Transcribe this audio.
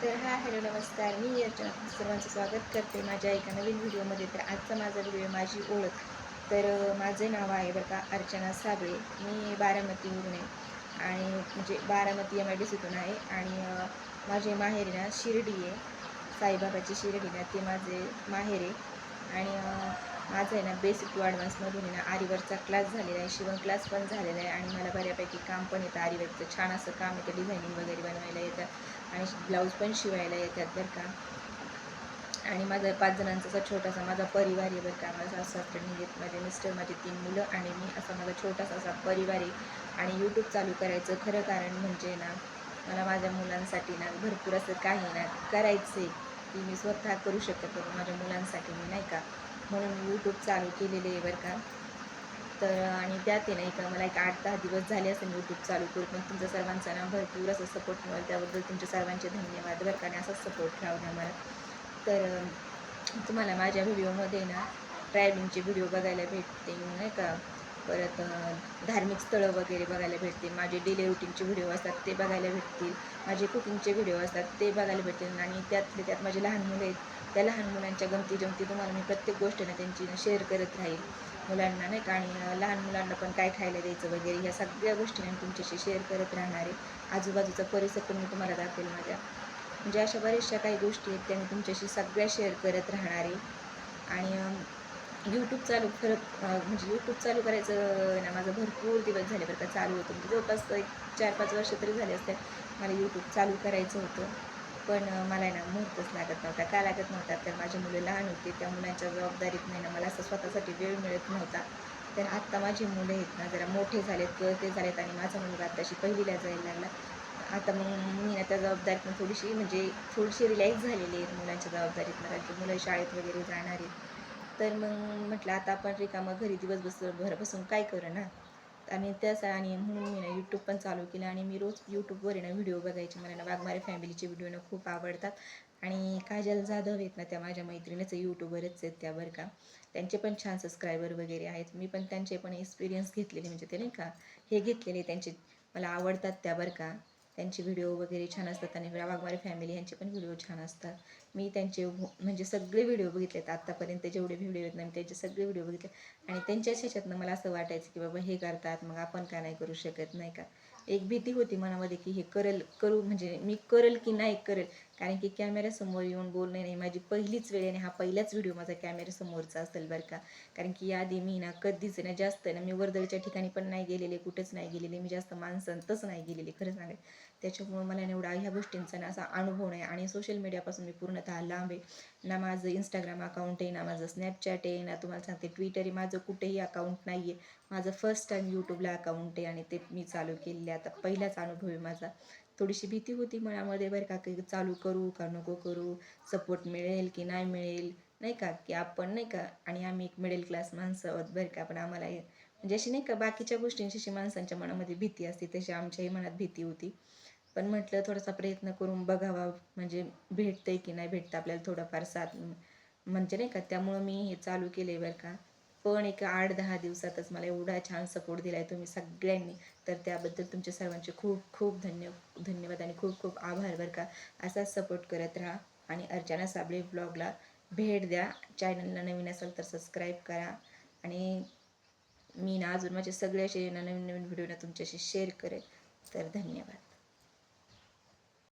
तर हॅलो नमस्कार. मी अर्चना सर्वांचं स्वागत करते माझ्या एका नवीन व्हिडिओमध्ये. तर आजचा माझा व्हिडिओ आहे माझी ओळख. तर माझे नाव आहे बरं का अर्चना साबळे. मी बारामतीवरून आहे आणि म्हणजे बारामती MIDCतून आहे आणि माझे माहेर ना शिर्डी आहे. साईबाबाची शिर्डी ना ते माझे माहेर आहे. आणि माझं आहे ना बेसिक टू ॲडव्हान्समधून आहे ना आरीवर्कचा क्लास झालेला आहे, शिवण क्लास पण झालेला आहे आणि मला बऱ्यापैकी काम पण येतं आरीवर्कचं. छान असं काम येतं, डिझायनिंग वगैरे बनवायला येतं आणि ब्लाऊज पण शिवायला येतात बरं का. आणि माझा 5 जणांचा असा छोटासा माझा परिवार आहे बरं का. माझा सासू-सासरे आहेत, माझे मिस्टर, माझी 3 मुलं आणि मी, असा माझा छोटासा असा परिवार आहे. आणि यूट्यूब चालू करायचं खरं कारण म्हणजे ना मला माझ्या मुलांसाठी ना भरपूर असं काही ना करायचं आहे की मी स्वतः करू शकत नाही माझ्या मुलांसाठी मी नाही का, म्हणून यूट्यूब चालू केलेले आहे बरं का. तर आणि त्यात आहे नाही का मला एक 8-10 दिवस झाले असेल यूट्यूब चालू करून, पण तुमच्या सर्वांचा ना भरपूर असं सपोर्ट मिळेल, त्याबद्दल तुमच्या सर्वांचे धन्यवाद बरं का. आणि असाच सपोर्ट राहू द्या मला. तर तुम्हाला माझ्या व्हिडिओमध्ये ना ट्रॅव्हलिंगचे व्हिडिओ बघायला भेटतील नाही का, परत धार्मिक स्थळं वगैरे बघायला भेटतील, माझे डेली रुटीनचे व्हिडिओ असतात ते बघायला भेटतील, माझे कुकिंगचे व्हिडिओ असतात ते बघायला भेटतील. आणि त्यातले त्यात माझे लहान मुलं आहेत, त्या लहान मुलांच्या गमती-जमती तुम्हाला मी प्रत्येक गोष्ट ना त्यांची शेअर करत राहील मुलांना नाही का. आणि लहान मुलांना पण काय खायला द्यायचं वगैरे ह्या सगळ्या गोष्टी मी तुमच्याशी शेअर करत राहणार आहे. आजूबाजूचा परिसर पण मी तुम्हाला दाखवेल माझ्या, म्हणजे अशा बऱ्याचशा काही गोष्टी आहेत त्या मी तुमच्याशी सगळ्या शेअर करत राहणार आहे. आणि यूट्यूब चालू म्हणजे यूट्यूब चालू करायचं ना माझं भरपूर दिवस झाले बरं का. चालू होतं म्हणजे जवळपास एक 4-5 वर्ष तरी झाले असते मला यूट्यूब चालू करायचं होतं. पण मला ना मुहूर्तच लागत नव्हता. का लागत नव्हता तर माझी मुलं लहान होती, त्या मुलांच्या जबाबदारीत नाही ना मला असं स्वतःसाठी वेळ मिळत नव्हता. तर आत्ता माझी मुलं आहेत ना जरा मोठे झालेत, कळते झालेत आणि माझा मुलगा आत्ताशी 1लीला जायला लागला. आता मग मी ना त्या जबाबदारीतून थोडीशी रिलॅक्स झालेली आहेत मुलांच्या जबाबदारीतनं, कारण की मुलं शाळेत वगैरे जाणार आहेत. तर मग म्हटलं आता आपण रिकामं घरी घर बसून काय करू ना. आणि आणि म्हणून मी ना यूट्यूब पण चालू केलं आणि मी रोज यूट्यूबवर आहे ना व्हिडिओ बघायचे. मला ना वाघमारे फॅमिलीचे व्हिडिओ ना खूप आवडतात. आणि काजल जाधव आहेत ना त्या माझ्या मैत्रिणीच यूट्यूबरच आहेत त्या बरं का. त्यांचे पण छान सबस्क्रायबर वगैरे आहेत. मी पण त्यांचे पण एक्सपिरियन्स घेतलेले, म्हणजे ते नाही का हे घेतलेले त्यांचे, मला आवडतात त्या बरं का. त्यांचे व्हिडिओ वगैरे छान असतात आणि वाघमारे फॅमिली यांचे पण व्हिडिओ छान असतात. मी त्यांचे म्हणजे सगळे व्हिडिओ बघितलेत आत्तापर्यंत जेवढे व्हिडिओ आहेत ना मी त्यांचे सगळे व्हिडिओ बघितले. आणि त्यांच्याच ह्याच्यातनं मला असं वाटायचं की बाबा हे करतात मग आपण का नाही करू शकत नाही का. एक भीती होती मनामध्ये की हे करू म्हणजे मी करेल की नाही करेल, कारण की कॅमेऱ्यासमोर येऊन बोलणे नाही माझी पहिलीच वेळ आणि हा पहिलाच व्हिडिओ माझा कॅमेऱ्यासमोरचा असेल बरं का. कारण की याआधी मी ना कधीच ना जास्त ना मी वर्दळीच्या ठिकाणी पण नाही गेलेले, कुठेच नाही गेलेले, मी जास्त माणसांतच नाही गेलेले खरं सांगायचं. त्याच्यामुळं मला एवढा ह्या गोष्टींचा ना असा अनुभव नाही. आणि सोशल मीडियापासून मी पूर्णतः लांब आहे. ना माझं इंस्टाग्राम अकाउंट आहे, ना माझं स्नॅपचॅट आहे, ना तुम्हाला सांगते ट्विटर आहे, माझं कुठेही अकाउंट नाही आहे. माझं फर्स्ट टाईम यूट्यूबला अकाउंट आहे आणि ते मी चालू केलेले आता पहिलाच अनुभव आहे माझा. थोडीशी भीती होती मनामध्ये बरं का, की चालू करू का नको करू, सपोर्ट मिळेल की नाही मिळेल नाही का, की आपण नाही का. आणि आम्ही एक मिडल क्लास माणसं आहोत बरं का, पण आम्हाला म्हणजे अशी नाही का बाकीच्या गोष्टींची माणसांच्या मनामध्ये भीती असते तशी आमच्याही मनात भीती होती. पण म्हटलं थोडासा प्रयत्न करून बघावा, म्हणजे भेटतंय की नाही भेटतं आपल्याला थोडंफार साथ, म्हणजे नाही का. त्यामुळं मी हे चालू केले बरं का. पण एक 8-10 दिवसातच मला एवढा छान सपोर्ट दिला आहे तुम्ही सगळ्यांनी. तर त्याबद्दल तुमच्या सर्वांचे खूप खूप धन्यवाद आणि खूप खूप आभार बरं का. असाच सपोर्ट करत राहा आणि अर्चना साबळे ब्लॉगला भेट द्या. चॅनलला नवीन असाल तर सबस्क्राईब करा. आणि मी ना अजून माझे सगळे असे नवीन नवीन व्हिडिओ ना तुमच्याशी शेअर करेल. तर धन्यवाद.